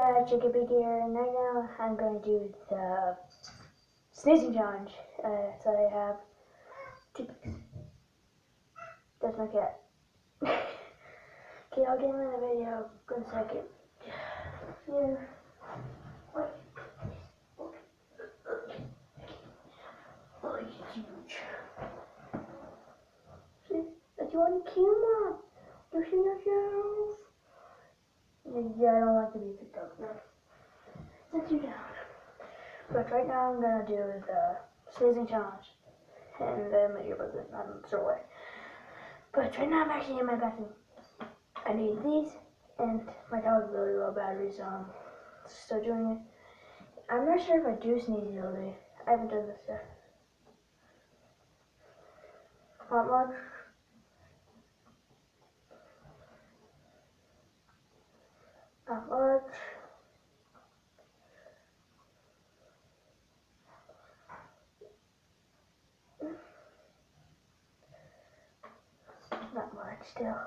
guys, Jacob here, and right now I'm going to do the sneezing challenge. So I have two picks. That's my cat. Okay, I'll get him in the video in a second. Yeah. Wait. Oh, he's huge. See? That's you on camera. You see yourself? Yeah, I don't like to be picked up. No. Sit you down. But right now I'm gonna do the sneezing challenge. And then my earbuds are not throw away. But right now I'm actually in my bathroom. I need these, and my dog is really low battery, so I'm still doing it. I'm not sure if I do sneeze all day. I haven't done this yet. Not much. Not much. Not much still.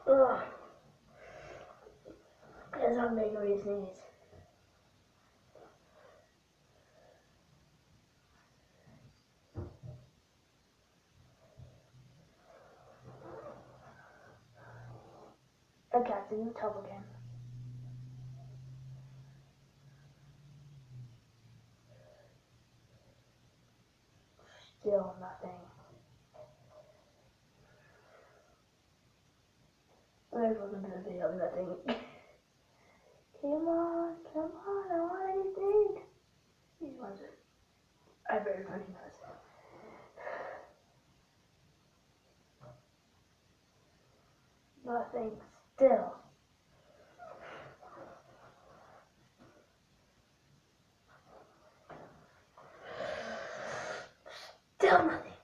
Ugh. That's not making me sneeze. Okay, it's in the tub again. Still nothing. There's welcome to the video, nothing. Come on, I want anything. These ones are, I barely recognize it. Nothing still. Still nothing.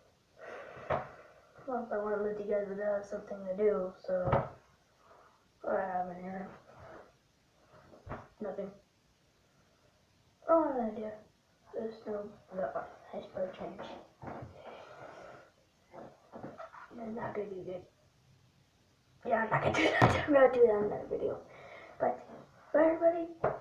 Well, if I want to let you guys without something to do, so what I have in here. Nothing. Oh, I have an idea. There's no iceberg change. It's not gonna be good. Yeah, I'm not gonna do that. I'm gonna do that in another video. But bye everybody.